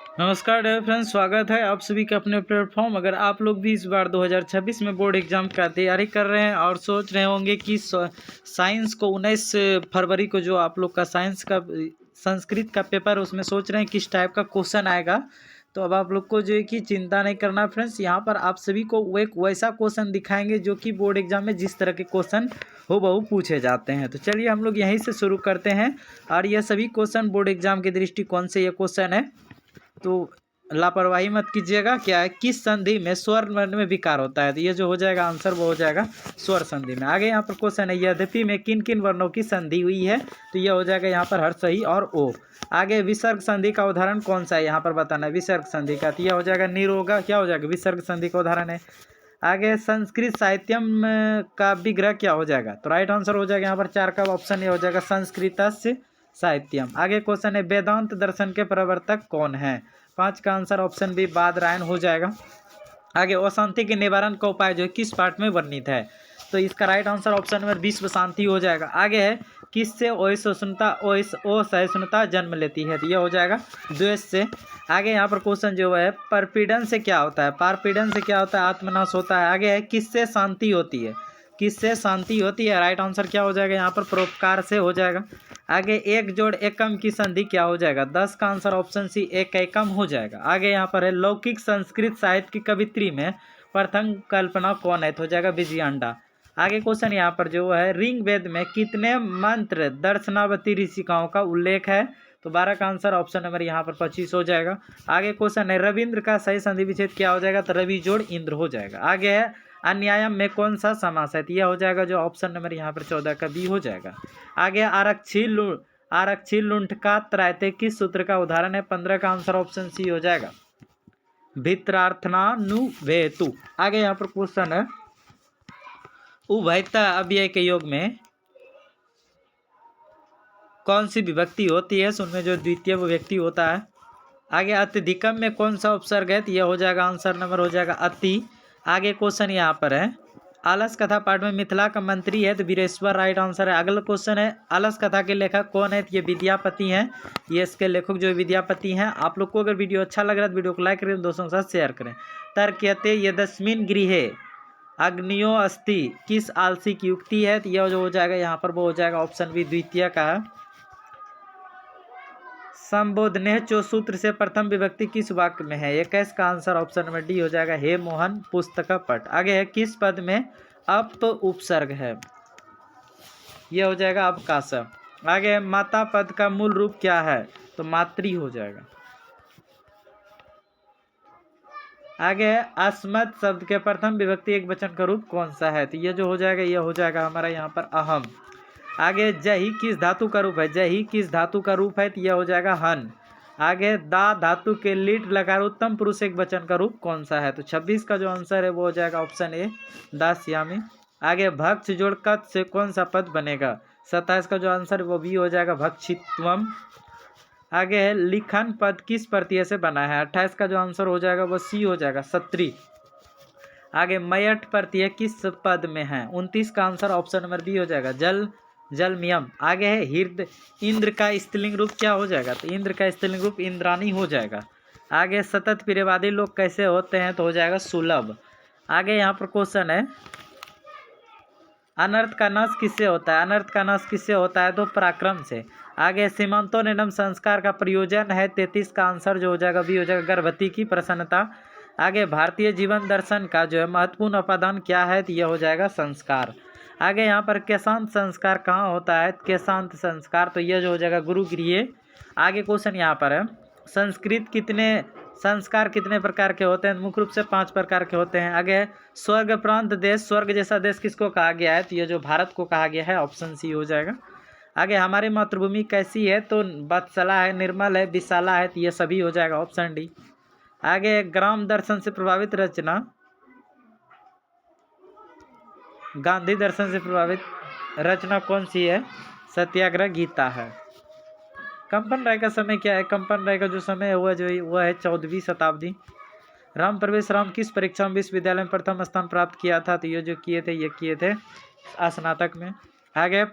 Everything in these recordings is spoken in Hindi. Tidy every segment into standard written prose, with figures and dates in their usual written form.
नमस्कार डियर फ्रेंड्स, स्वागत है आप सभी का अपने प्लेटफॉर्म। अगर आप लोग भी इस बार 2026 में बोर्ड एग्जाम का तैयारी कर रहे हैं और सोच रहे होंगे कि साइंस को 19 फरवरी को जो आप लोग का साइंस का संस्कृत का पेपर है उसमें सोच रहे हैं किस टाइप का क्वेश्चन आएगा, तो अब आप लोग को जो है कि चिंता नहीं करना फ्रेंड्स। यहाँ पर आप सभी को वो एक वैसा क्वेश्चन दिखाएंगे जो कि बोर्ड एग्जाम में जिस तरह के क्वेश्चन हूबहू पूछे जाते हैं। तो चलिए हम लोग यहीं से शुरू करते हैं। और यह सभी क्वेश्चन बोर्ड एग्जाम के दृष्टिकोण से ये क्वेश्चन है, तो लापरवाही मत कीजिएगा। क्या है, किस संधि में स्वर वर्ण में विकार होता है? तो ये जो हो जाएगा आंसर वो हो जाएगा स्वर संधि में। आगे यहाँ पर क्वेश्चन है, यद्यपि में किन किन वर्णों की संधि हुई है? तो ये हो जाएगा यहाँ पर हर सही और ओ। आगे विसर्ग संधि का उदाहरण कौन सा है यहाँ पर बताना है विसर्ग संधि का, तो यह हो जाएगा निरोगा। क्या हो जाएगा? विसर्ग संधि का उदाहरण है। आगे संस्कृत साहित्यम का विग्रह क्या हो जाएगा? तो राइट आंसर हो जाएगा यहाँ पर 4 का ऑप्शन ये हो जाएगा संस्कृतस्य साहित्यम। आगे क्वेश्चन है, वेदांत दर्शन के प्रवर्तक कौन है? 5 का आंसर ऑप्शन बी बादरायण हो जाएगा। आगे अशांति के निवारण का उपाय जो है किस पाठ में वर्णित है? तो इसका राइट आंसर ऑप्शन नंबर 20 शांति हो जाएगा। आगे है, किससे असहिष्णुता जन्म लेती है? तो यह हो जाएगा द्वेष से। आगे यहाँ पर क्वेश्चन जो है, परपीड़न से क्या होता है? पारपीड़न से क्या होता है? आत्मनाश होता है। आगे है, किससे शांति होती है? किससे शांति होती है? राइट आंसर क्या हो जाएगा यहाँ पर? परोपकार से हो जाएगा। आगे एक जोड़ एकम की संधि क्या हो जाएगा? 10 का आंसर ऑप्शन सी एक एकम हो जाएगा। आगे यहाँ पर है, लौकिक संस्कृत साहित्य की कवित्री में प्रथम कल्पना कौन है? तो हो जाएगा विजयांडा। आगे क्वेश्चन यहाँ पर जो है, ऋग्वेद में कितने मंत्र दर्शनावती ऋषिकाओं का उल्लेख है? तो 12 का आंसर ऑप्शन नंबर यहाँ पर 25 हो जाएगा। आगे क्वेश्चन है, रविंद्र का सही संधि विच्छेद क्या हो जाएगा? तो रवि जोड़ इंद्र हो जाएगा। आगे है, अन्यायम में कौन सा समास है? तो यह हो जाएगा जो ऑप्शन नंबर यहाँ पर 14 का बी हो जाएगा। आगे आरक्षी लुंठका त्रायते किस सूत्र का उदाहरण है? 15 का आंसर ऑप्शन सी हो जाएगा भित्रार्थनानुवेतु। आगे यहाँ पर क्वेश्चन है, उभयता अव्यय के योग में कौन सी विभक्ति होती है? उनमें जो द्वितीय व्यक्ति होता है। आगे अत्यधिकम में कौन सा उपसर्ग है? तो यह हो जाएगा आंसर नंबर हो जाएगा अति। आगे क्वेश्चन यहाँ पर है, आलस कथा पाठ में मिथिला का मंत्री है तो वीरेश्वर राइट आंसर है। अगला क्वेश्चन है, आलस कथा के लेखक कौन है? तो ये विद्यापति हैं। ये इसके लेखक जो विद्यापति हैं। आप लोग को अगर वीडियो अच्छा लग रहा है तो वीडियो को लाइक करें, दोस्तों के साथ शेयर करें। तर्कयते यदस्मिन् गृहे अग्नियो अस्ति किस आलसी की युक्ति है? तो यह जो हो जाएगा यहाँ पर वो हो जाएगा ऑप्शन बी द्वितीय का। संबोधने चो सूत्र से प्रथम विभक्ति किस वाक्य में है? 21 का आंसर ऑप्शन नंबर डी हो जाएगा हे मोहन पुस्तक पट। आगे है, किस पद में अप उपसर्ग है? यह हो जाएगा अवकाश। आगे है, माता पद का मूल रूप क्या है? तो मातृ हो जाएगा। आगे है, अस्मत् शब्द के प्रथम विभक्ति एक वचन का रूप कौन सा है? तो यह जो हो जाएगा यह हो जाएगा हमारा यहाँ पर अहम। आगे जही किस धातु का रूप है? जही किस धातु का रूप है? तो यह हो जाएगा हन। आगे दा धातु के लीट लकार उत्तम पुरुष एक वचन का रूप कौन सा है? तो 26 का जो आंसर है वो हो जाएगा ऑप्शन ए दास्यामी। आगे भक्ष जोड़ कत से कौन सा पद बनेगा? 27 का जो आंसर है वो भी हो जाएगा भक्षित्वम। आगे है, लिखन पद किस प्रत्यय से बना है? 28 का जो आंसर हो जाएगा वो सी हो जाएगा सत्री। आगे मयट प्रत्यय किस पद में है? 29 का आंसर ऑप्शन नंबर बी हो जाएगा जलमियम। आगे है, हृदय इंद्र का स्त्रीलिंग रूप क्या हो जाएगा? तो इंद्र का स्त्रीलिंग रूप इंद्राणी हो जाएगा। आगे सतत प्रियवादी लोग कैसे होते हैं? तो हो जाएगा सुलभ। आगे यहाँ पर क्वेश्चन है, अनर्थ का नाश किससे होता है? अनर्थ का नाश किससे होता है? तो पराक्रम से। आगे सीमांतोनिडम संस्कार का प्रयोजन है। 33 का आंसर जो हो जाएगा बी हो जाएगा गर्भवती की प्रसन्नता। आगे भारतीय जीवन दर्शन का जो है महत्वपूर्ण उपादान क्या है? तो यह हो जाएगा संस्कार। आगे यहाँ पर केशांत संस्कार कहाँ होता है? केशांत संस्कार, तो यह जो हो जाएगा गुरु गृह। आगे क्वेश्चन यहाँ पर है, संस्कार कितने प्रकार के होते हैं? मुख्य रूप से 5 प्रकार के होते हैं। आगे स्वर्ग प्रांत देश, स्वर्ग जैसा देश किसको कहा गया है? तो ये जो भारत को कहा गया है, ऑप्शन सी हो जाएगा। आगे हमारी मातृभूमि कैसी है? तो वत्सला है, निर्मल है, विशाला है, तो ये सभी हो जाएगा ऑप्शन डी। आगे ग्राम दर्शन से प्रभावित रचना, गांधी दर्शन से प्रभावित रचना कौन सी है? सत्याग्रह गीता है। कंपन राय का समय क्या है? कंपन राय का जो समय है वह है 14वीं शताब्दी। राम प्रवेश राम किस परीक्षा में विश्वविद्यालय में प्रथम स्थान प्राप्त किया था? तो ये जो किए थे ये किए थे स्नातक में। आगे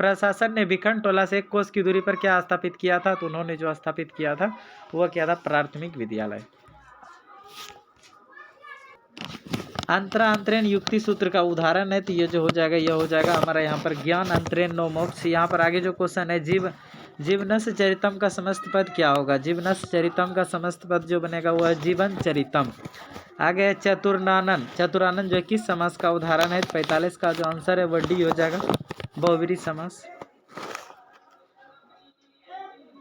प्रशासन ने भिखन टोला से 1 कोस की दूरी पर क्या स्थापित किया था? तो उन्होंने जो स्थापित किया था वह क्या था? प्राथमिक विद्यालय। अंतरांतरेण युक्ति सूत्र का उदाहरण है, तो ये जो हो जाएगा, यह हो जाएगा हमारा यहाँ पर ज्ञान अंतरेण नो मोक्ष। यहाँ पर आगे जो क्वेश्चन है, जीवनस चरितम का समस्त पद क्या होगा? जीवनस चरितम का समस्त पद जो बनेगा वो है जीवन चरितम। आगे चतुरानन, चतुरानन जो है किस समास का उदाहरण है? 45 का जो आंसर है वह डी हो जाएगा, बहुब्रीहि समास।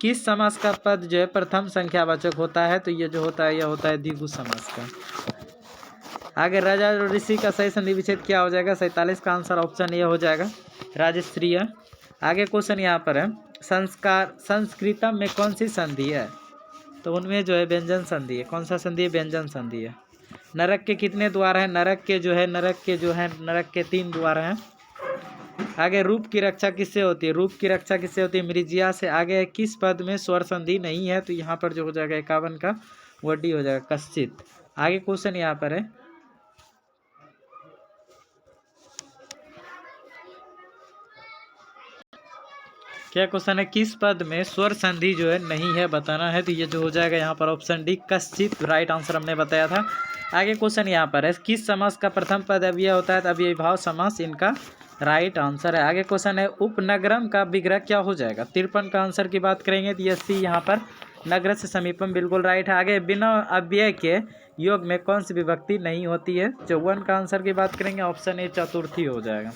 किस समास का पद जो है प्रथम संख्यावाचक होता है? तो ये जो होता है, यह होता है द्विगु समास का। आगे राजा और ऋषि का सही संधि विच्छेद क्या हो जाएगा? 47 का आंसर ऑप्शन ए हो जाएगा, राजश्रीय। आगे क्वेश्चन यहाँ पर है, संस्कृतम में कौन सी संधि है? तो उनमें जो है व्यंजन संधि है। कौन सा संधि है? व्यंजन संधि है। नरक के कितने द्वार हैं? नरक के 3 द्वार हैं। आगे रूप की रक्षा किससे होती है? रूप की रक्षा किससे होती है? मृजिया से। आगे किस पद में स्वर संधि नहीं है? तो यहाँ पर जो हो जाएगा 51 का वो डी हो जाएगा, कश्चित। आगे क्वेश्चन यहाँ पर है, क्या क्वेश्चन है? किस पद में स्वर संधि जो है नहीं है बताना है। तो ये जो हो जाएगा यहाँ पर ऑप्शन डी, कश्चित, राइट आंसर हमने बताया था। आगे क्वेश्चन यहाँ पर है, किस समास का प्रथम पद अव्यय होता है? तो अव्ययीभाव समास इनका राइट आंसर है। आगे क्वेश्चन है, उपनगरम का विग्रह क्या हो जाएगा? 53 का आंसर की बात करेंगे तो ये सी यहाँ पर, नगर से समीपम, बिल्कुल राइट है। आगे बिना अव्यय के योग में कौन सी विभक्ति नहीं होती है? 54 का आंसर की बात करेंगे, ऑप्शन ए चतुर्थी हो जाएगा।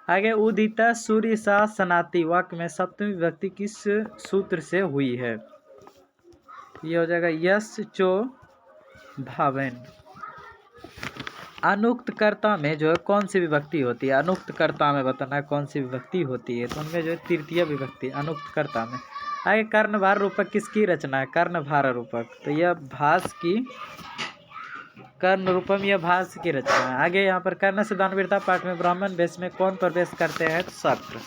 आगे उदिता सूर्य सा सनाति वाक्य में सप्तमी विभक्ति किस सूत्र से हुई है? ये हो जाएगा यश चो भावेन। अनुक्त कर्ता में जो है कौन सी विभक्ति होती है? अनुक्त कर्ता में बताना है कौन सी विभक्ति होती है। तो उनमें जो है तृतीय विभक्ति अनुक्त कर्ता में। आगे कर्णभार रूपक किसकी रचना है? कर्णभार रूपक, तो यह भास की, कर्ण रूपम यह भास की रचना है। आगे यहाँ पर कर्ण से दानवीरता पाठ में ब्राह्मण वेश में कौन प्रवेश करते हैं? तो शक्र।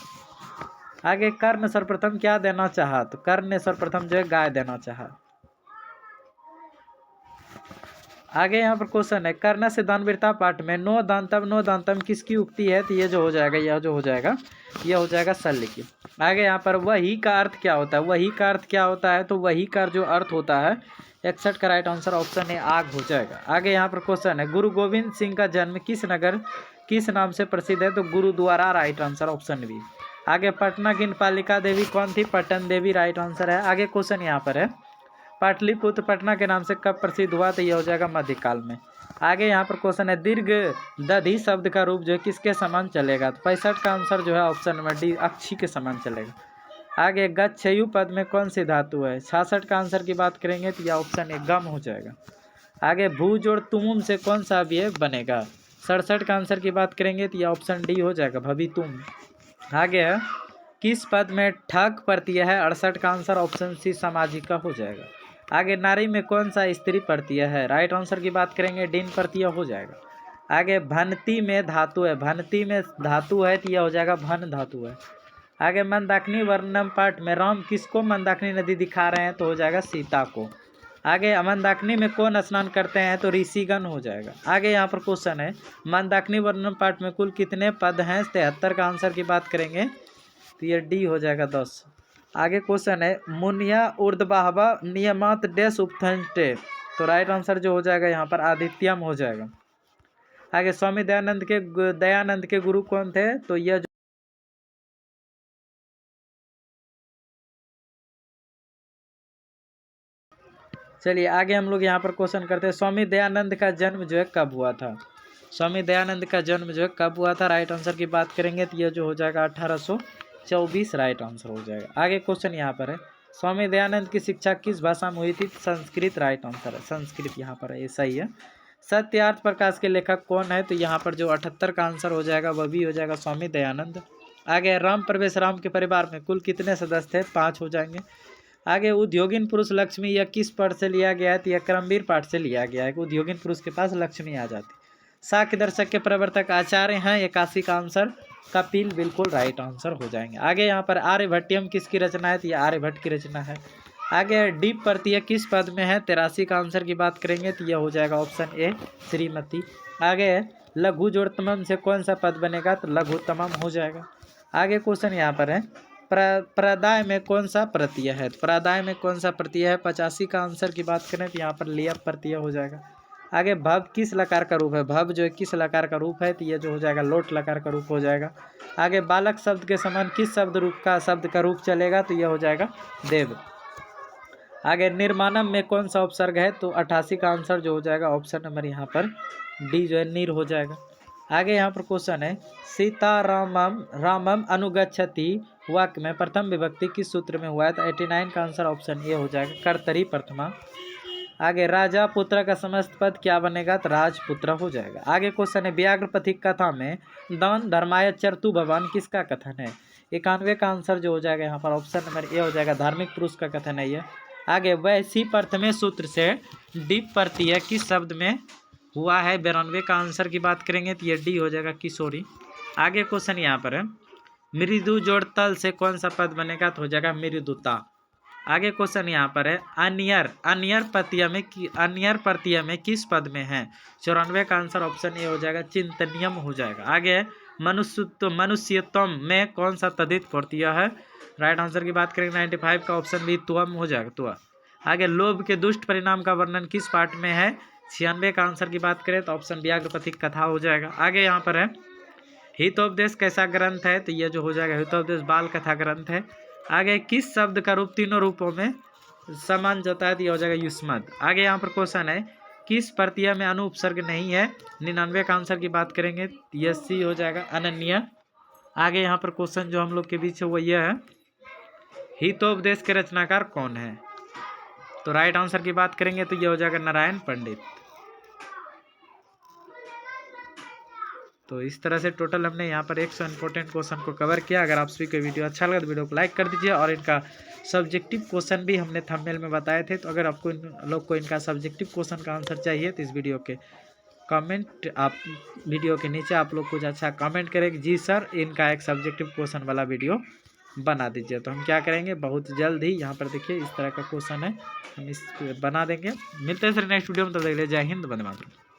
आगे कर्ण सर्वप्रथम क्या देना चाहा? तो कर्ण ने सर्वप्रथम जो है गाय देना चाहा। आगे यहाँ पर क्वेश्चन है, कर्ण से दानवीरता पाठ में नो दांतम किसकी उक्ति है? तो ये जो हो जाएगा, यह हो जाएगा शल्य की। आगे यहाँ पर वही का अर्थ क्या होता है? वही का अर्थ क्या होता है? तो वही का जो अर्थ होता है, 61 का राइट आंसर ऑप्शन ए आग हो जाएगा। आगे यहाँ पर क्वेश्चन है, गुरु गोविंद सिंह का जन्म किस नगर किस नाम से प्रसिद्ध है? तो gurdwara, right answer option B. आगे पटना की पालिका देवी कौन थी? पटन देवी, राइट आंसर है। आगे क्वेश्चन यहाँ पर है, पाटलिपुत्र पटना के नाम से कब प्रसिद्ध हुआ? तो यह हो जाएगा मध्यकाल में। आगे यहाँ पर क्वेश्चन है, दीर्घ दधि शब्द का रूप जो है किसके समान चलेगा? तो 65 का आंसर जो है ऑप्शन नंबर डी, अक्षी के समान चलेगा। आगे गच्छयु पद में कौन सी धातु है? 66 का आंसर की बात करेंगे तो यह ऑप्शन ए गम हो जाएगा। आगे भू जोड़ तुमुम से कौन सा अवयव बनेगा? 67 का आंसर की बात करेंगे तो यह ऑप्शन डी हो जाएगा, भवितुम। आगे है, किस पद में ठक प्रत्यय है? 68 का आंसर ऑप्शन सी, सामाजिका हो जाएगा। आगे नारी में कौन सा स्त्री प्रत्यय है? राइट आंसर की बात करेंगे, डिन प्रत्यय हो जाएगा। आगे भनती में धातु है, भनती में धातु है तो यह हो जाएगा भन धातु है। आगे मंदाकिनी वर्णम पाठ में राम किसको मंदाकिनी नदी दिखा रहे हैं? तो हो जाएगा सीता को। आगे मंदाकिनी में कौन स्नान करते हैं? तो ऋषिगण हो जाएगा। आगे यहाँ पर क्वेश्चन है, मंदाकिनी वर्णम पाठ में कुल कितने पद हैं? 73 का आंसर की बात करेंगे तो ये डी हो जाएगा, 10। आगे क्वेश्चन है, मुनिया ऊर्ध्वाहवा नियमात डैश उपथंटे, तो राइट आंसर जो हो जाएगा यहाँ पर आदित्यम हो जाएगा। आगे स्वामी दयानंद के गुरु कौन थे? तो यह चलिए आगे हम लोग यहाँ पर क्वेश्चन करते हैं, स्वामी दयानंद का जन्म जो है कब हुआ था? स्वामी दयानंद का जन्म जो है कब हुआ था? राइट आंसर की बात करेंगे तो यह जो हो जाएगा 1824, राइट आंसर हो जाएगा। आगे क्वेश्चन यहाँ पर है, स्वामी दयानंद की शिक्षा किस भाषा में हुई थी? संस्कृत, राइट आंसर है, संस्कृत यहाँ पर है, ऐसा ही है। सत्यार्थ प्रकाश के लेखक कौन है? तो यहाँ पर जो 78 का आंसर हो जाएगा वह भी हो जाएगा स्वामी दयानंद। आगे राम प्रवेश राम के परिवार में कुल कितने सदस्य थे? 5 हो जाएंगे। आगे उद्योगिन पुरुष लक्ष्मी यह किस पाठ से लिया गया है? तो यह क्रमवीर पाठ से लिया गया है। उद्योगिन पुरुष के पास लक्ष्मी आ जाती। साक्य दर्शक के प्रवर्तक आचार्य हैं, 81 का आंसर कपिल, बिल्कुल राइट आंसर हो जाएंगे। आगे यहाँ पर आर्यभट्टियम किसकी रचना है? तो यह आर्यभट्ट की रचना है। आगे डीप प्रत्यय किस पद में है? 83 का आंसर की बात करेंगे तो यह हो जाएगा ऑप्शन ए, श्रीमती। आगे लघु जोड़ तमम से कौन सा पद बनेगा? तो लघुत्तमम हो जाएगा। आगे क्वेश्चन यहाँ पर है, प्रदाय में कौन सा प्रत्यय है? तो प्रदाय में कौन सा प्रत्यय है? 85 का आंसर की बात करें तो यहाँ पर लियप प्रत्यय हो जाएगा। आगे भव किस लकार का रूप है? भव जो है किस लकार का रूप है? तो ये जो हो जाएगा लोट लकार का रूप हो जाएगा। आगे बालक शब्द के समान किस शब्द का रूप चलेगा? तो यह हो जाएगा देव। आगे निर्माणम में कौन सा उपसर्ग है? तो 88 का आंसर जो हो जाएगा ऑप्शन नंबर यहाँ पर डी जो है नीर हो जाएगा। आगे यहाँ पर क्वेश्चन है, सीता रामम अनुगच्छति वाक्य में प्रथम विभक्ति किस सूत्र में हुआ है? तो 89 का आंसर ऑप्शन ए हो जाएगा कर्तरी प्रथमा। आगे राजा पुत्र का समस्त पद क्या बनेगा? तो राजपुत्र हो जाएगा। आगे क्वेश्चन है, व्याघ्रपथिक कथा में दान धर्माय चरतु भगवान किसका कथन है? 91 का आंसर जो हो जाएगा यहाँ पर ऑप्शन नंबर ए हो जाएगा धार्मिक पुरुष का कथन है यह। आगे वैसी प्रथमे सूत्र से डीप प्रत्यय किस शब्द में हुआ है? 92 का आंसर की बात करेंगे तो ये डी हो जाएगा किशोरी। आगे क्वेश्चन यहाँ पर है, मृदु जोड़ तल से कौन सा पद बनेगा? तो हो जाएगा मृदुता। आगे क्वेश्चन यहाँ पर है, अन्यर प्रत्यय में किस पद में है? 94 का आंसर ऑप्शन ए हो जाएगा चिंतनियम हो जाएगा। आगे मनुष्यत्वम में कौन सा तद्धित प्रत्यय है? राइट आंसर की बात करेंगे 95 का ऑप्शन बी त्वम हो जाएगा त्वा। आगे लोभ के दुष्ट परिणाम का वर्णन किस पाठ में है? 96 का आंसर की बात करें तो ऑप्शन व्याघ्रपथिक कथा हो जाएगा। आगे यहाँ पर है, हितोपदेश कैसा ग्रंथ है? तो यह जो हो जाएगा हितोपदेश बाल कथा ग्रंथ है। आगे किस शब्द का रूप तीनों रूपों में समान जाता है? तो यह हो जाएगा युष्मद। आगे यहाँ पर क्वेश्चन है, किस प्रत्यय में अनुपसर्ग नहीं है? 99 का आंसर की बात करेंगे यह सी हो जाएगा अनन्य। आगे यहाँ पर क्वेश्चन जो हम लोग के बीच है वो यह है, हितोपदेश के रचनाकार कौन है? तो राइट आंसर की बात करेंगे तो यह हो जाएगा नारायण पंडित। तो इस तरह से टोटल हमने यहाँ पर 100 इंपॉर्टेंट क्वेश्चन को कवर किया। अगर आप सभी को वीडियो अच्छा लगा तो वीडियो को लाइक कर दीजिए, और इनका सब्जेक्टिव क्वेश्चन भी हमने थंबनेल में बताए थे। तो अगर आपको लोग को इनका सब्जेक्टिव क्वेश्चन का आंसर चाहिए तो इस वीडियो के नीचे आप लोग कुछ अच्छा कमेंट करेंगे, जी सर इनका एक सब्जेक्टिव क्वेश्चन वाला वीडियो बना दीजिए। तो हम क्या करेंगे, बहुत जल्द ही यहाँ पर देखिए इस तरह का क्वेश्चन है हम इस बना देंगे। मिलते हैं सर नेक्स्ट वीडियो में, तब तक के लिए जय हिंद, वंदे मातरम।